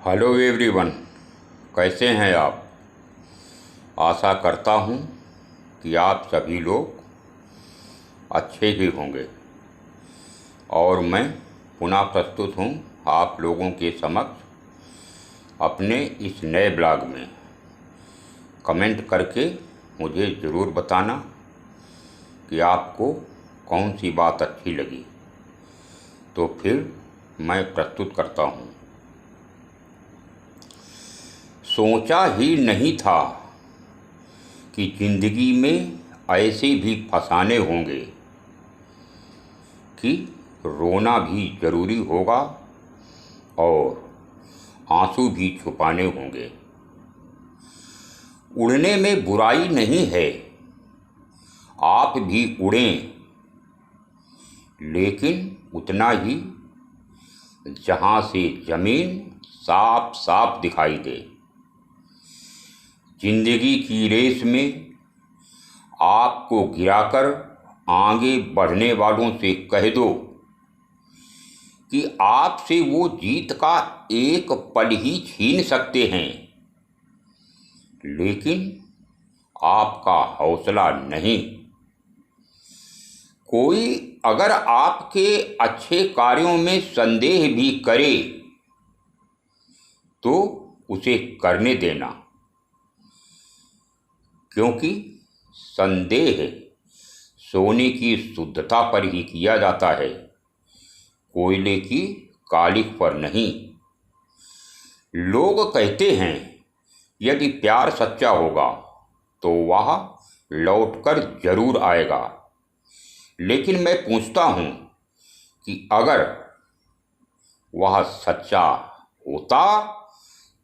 Hello everyone, कैसे हैं आप। आशा करता हूं कि आप सभी लोग अच्छे ही होंगे और मैं पुनः प्रस्तुत हूं आप लोगों के समक्ष अपने इस नए ब्लॉग में। कमेंट करके मुझे ज़रूर बताना कि आपको कौन सी बात अच्छी लगी, तो फिर मैं प्रस्तुत करता हूं। सोचा ही नहीं था कि ज़िंदगी में ऐसे भी फसाने होंगे कि रोना भी ज़रूरी होगा और आंसू भी छुपाने होंगे। उड़ने में बुराई नहीं है, आप भी उड़ें, लेकिन उतना ही जहाँ से ज़मीन साफ साफ दिखाई दे। जिंदगी की रेस में आपको गिराकर आगे बढ़ने वालों से कह दो कि आपसे वो जीत का एक पल ही छीन सकते हैं, लेकिन आपका हौसला नहीं। कोई अगर आपके अच्छे कार्यों में संदेह भी करे तो उसे करने देना, क्योंकि संदेह सोने की शुद्धता पर ही किया जाता है, कोयले की कालिख पर नहीं। लोग कहते हैं यदि प्यार सच्चा होगा तो वह लौटकर जरूर आएगा, लेकिन मैं पूछता हूँ कि अगर वह सच्चा होता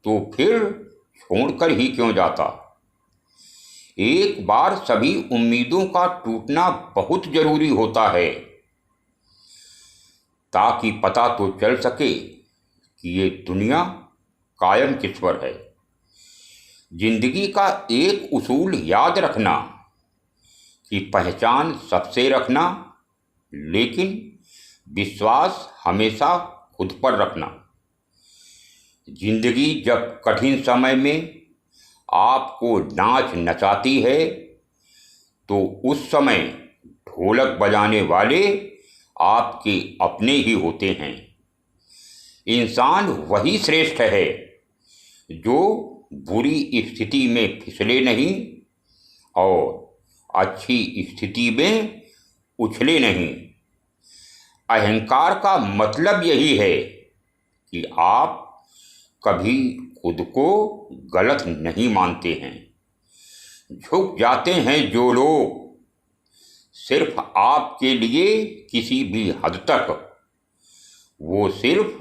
तो फिर छोड़कर ही क्यों जाता। एक बार सभी उम्मीदों का टूटना बहुत जरूरी होता है, ताकि पता तो चल सके कि ये दुनिया कायम किस पर है। जिंदगी का एक उसूल याद रखना कि पहचान सबसे रखना, लेकिन विश्वास हमेशा खुद पर रखना। जिंदगी जब कठिन समय में आपको नाच नचाती है तो उस समय ढोलक बजाने वाले आपके अपने ही होते हैं। इंसान वही श्रेष्ठ है जो बुरी स्थिति में फिसले नहीं और अच्छी स्थिति में उछले नहीं। अहंकार का मतलब यही है कि आप कभी खुद को गलत नहीं मानते हैं। झुक जाते हैं जो लोग सिर्फ आपके लिए किसी भी हद तक, वो सिर्फ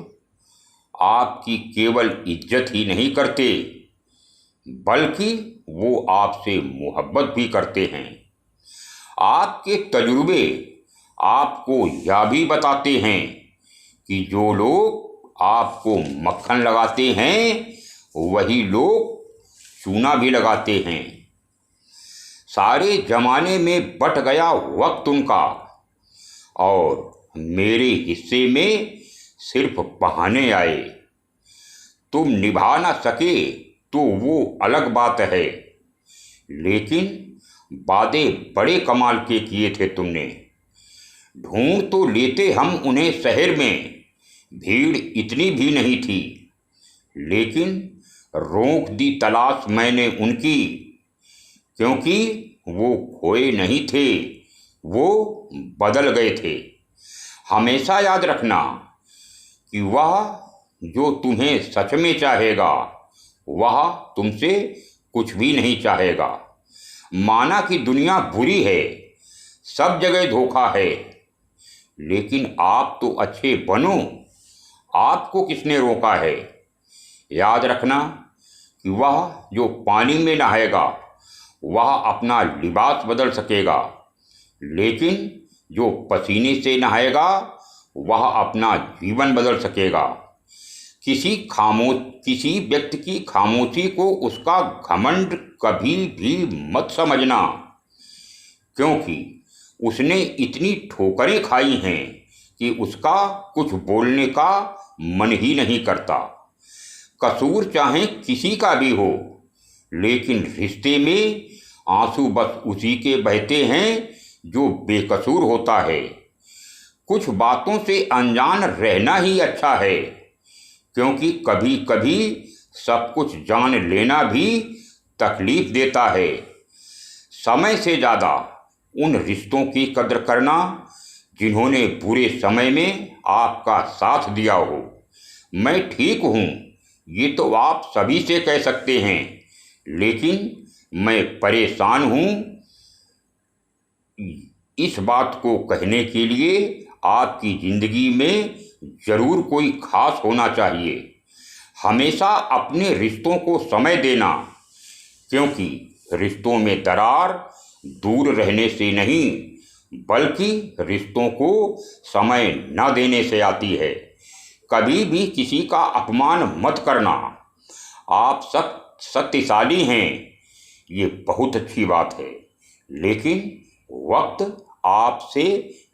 आपकी केवल इज्जत ही नहीं करते, बल्कि वो आपसे मोहब्बत भी करते हैं। आपके तजुर्बे आपको यह भी बताते हैं कि जो लोग आपको मक्खन लगाते हैं वही लोग चूना भी लगाते हैं। सारे जमाने में बट गया वक्त उनका और मेरे हिस्से में सिर्फ बहाने आए। तुम निभा ना सके तो वो अलग बात है, लेकिन वादे बड़े कमाल के किए थे तुमने। ढूंढ तो लेते हम उन्हें शहर में, भीड़ इतनी भी नहीं थी, लेकिन रोक दी तलाश मैंने उनकी, क्योंकि वो खोए नहीं थे, वो बदल गए थे। हमेशा याद रखना कि वह जो तुम्हें सच में चाहेगा वह तुमसे कुछ भी नहीं चाहेगा। माना कि दुनिया बुरी है, सब जगह धोखा है, लेकिन आप तो अच्छे बनो, आपको किसने रोका है। याद रखना कि वह जो पानी में नहाएगा वह अपना लिबास बदल सकेगा, लेकिन जो पसीने से नहाएगा वह अपना जीवन बदल सकेगा। किसी व्यक्ति की खामोशी को उसका घमंड कभी भी मत समझना, क्योंकि उसने इतनी ठोकरें खाई हैं कि उसका कुछ बोलने का मन ही नहीं करता। कसूर चाहे किसी का भी हो, लेकिन रिश्ते में आंसू बस उसी के बहते हैं जो बेकसूर होता है। कुछ बातों से अनजान रहना ही अच्छा है, क्योंकि कभी कभी सब कुछ जान लेना भी तकलीफ देता है। समय से ज़्यादा उन रिश्तों की कद्र करना जिन्होंने बुरे समय में आपका साथ दिया हो। मैं ठीक हूँ ये तो आप सभी से कह सकते हैं, लेकिन मैं परेशान हूँ इस बात को कहने के लिए आपकी ज़िंदगी में ज़रूर कोई खास होना चाहिए। हमेशा अपने रिश्तों को समय देना, क्योंकि रिश्तों में दरार दूर रहने से नहीं बल्कि रिश्तों को समय न देने से आती है। कभी भी किसी का अपमान मत करना। आप सब शक्तिशाली हैं, ये बहुत अच्छी बात है, लेकिन वक्त आपसे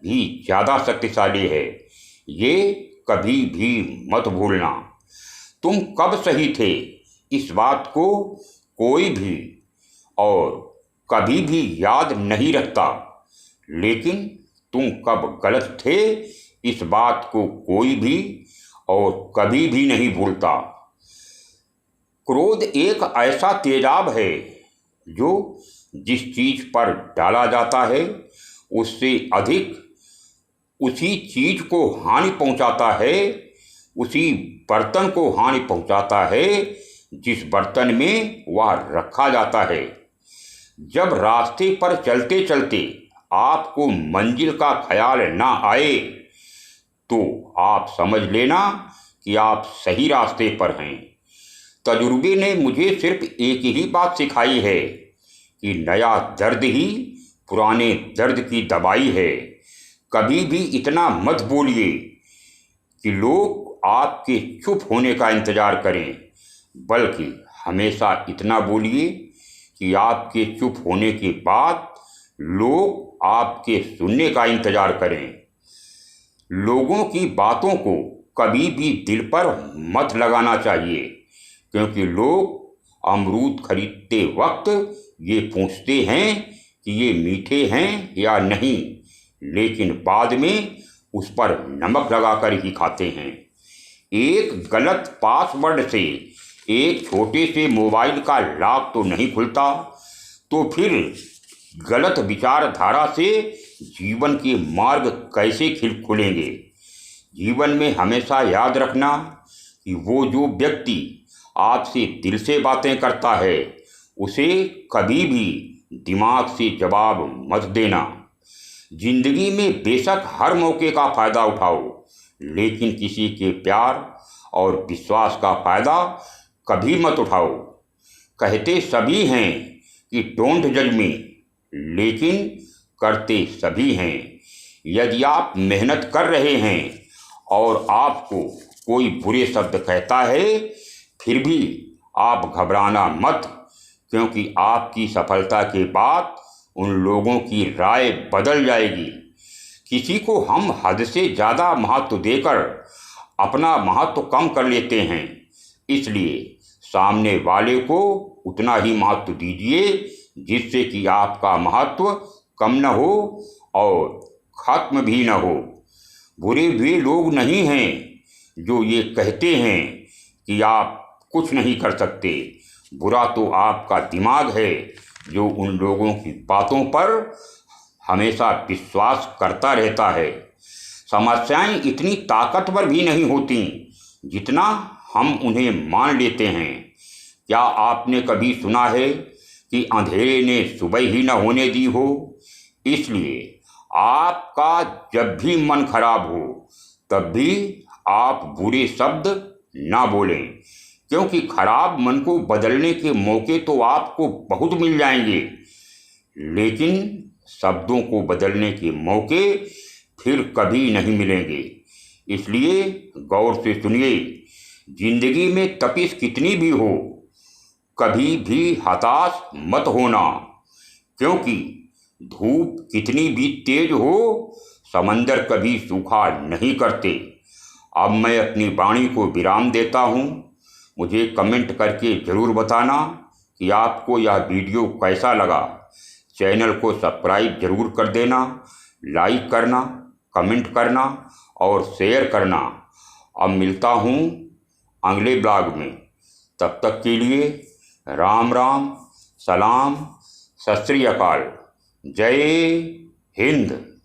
भी ज़्यादा शक्तिशाली है, ये कभी भी मत भूलना। तुम कब सही थे इस बात को कोई भी और कभी भी याद नहीं रखता, लेकिन तुम कब गलत थे इस बात को कोई भी और कभी भी नहीं भूलता। क्रोध एक ऐसा तेजाब है जो जिस चीज़ पर डाला जाता है उससे अधिक उसी चीज़ को हानि पहुंचाता है, उसी बर्तन को हानि पहुंचाता है जिस बर्तन में वह रखा जाता है। जब रास्ते पर चलते चलते आपको मंजिल का ख्याल ना आए तो आप समझ लेना कि आप सही रास्ते पर हैं। तजुर्बे ने मुझे सिर्फ एक ही बात सिखाई है कि नया दर्द ही पुराने दर्द की दवाई है। कभी भी इतना मत बोलिए कि लोग आपके चुप होने का इंतज़ार करें, बल्कि हमेशा इतना बोलिए कि आपके चुप होने के बाद लोग आपके सुनने का इंतज़ार करें। लोगों की बातों को कभी भी दिल पर मत लगाना चाहिए, क्योंकि लोग अमरूद खरीदते वक्त ये पूछते हैं कि ये मीठे हैं या नहीं, लेकिन बाद में उस पर नमक लगाकर ही खाते हैं। एक गलत पासवर्ड से एक छोटे से मोबाइल का लॉक तो नहीं खुलता, तो फिर गलत विचारधारा से जीवन के मार्ग कैसे खुलेंगे। जीवन में हमेशा याद रखना कि वो जो व्यक्ति आपसे दिल से बातें करता है उसे कभी भी दिमाग से जवाब मत देना। जिंदगी में बेशक हर मौके का फ़ायदा उठाओ, लेकिन किसी के प्यार और विश्वास का फ़ायदा कभी मत उठाओ। कहते सभी हैं कि डोंट जज मी, लेकिन करते सभी हैं। यदि आप मेहनत कर रहे हैं और आपको कोई बुरे शब्द कहता है, फिर भी आप घबराना मत, क्योंकि आपकी सफलता के बाद उन लोगों की राय बदल जाएगी। किसी को हम हद से ज़्यादा महत्व देकर अपना महत्व कम कर लेते हैं, इसलिए सामने वाले को उतना ही महत्व दीजिए जिससे कि आपका महत्व कम न हो और ख़त्म भी न हो। बुरे वे लोग नहीं हैं जो ये कहते हैं कि आप कुछ नहीं कर सकते। बुरा तो आपका दिमाग है जो उन लोगों की बातों पर हमेशा विश्वास करता रहता है। समस्याएं इतनी ताकतवर भी नहीं होती जितना हम उन्हें मान लेते हैं। क्या आपने कभी सुना है कि अंधेरे ने सुबह ही न होने दी हो? इसलिए आपका जब भी मन खराब हो तब भी आप बुरे शब्द ना बोलें, क्योंकि खराब मन को बदलने के मौके तो आपको बहुत मिल जाएंगे, लेकिन शब्दों को बदलने के मौके फिर कभी नहीं मिलेंगे। इसलिए गौर से सुनिए, जिंदगी में तपिश कितनी भी हो, कभी भी हताश मत होना, क्योंकि धूप कितनी भी तेज हो समंदर कभी सूखा नहीं करते। अब मैं अपनी वाणी को विराम देता हूँ। मुझे कमेंट करके ज़रूर बताना कि आपको यह वीडियो कैसा लगा। चैनल को सब्सक्राइब जरूर कर देना, लाइक करना, कमेंट करना और शेयर करना। अब मिलता हूँ अगले ब्लॉग में। तब तक के लिए राम राम, सलाम, सत श्री अकाल, जय हिंद।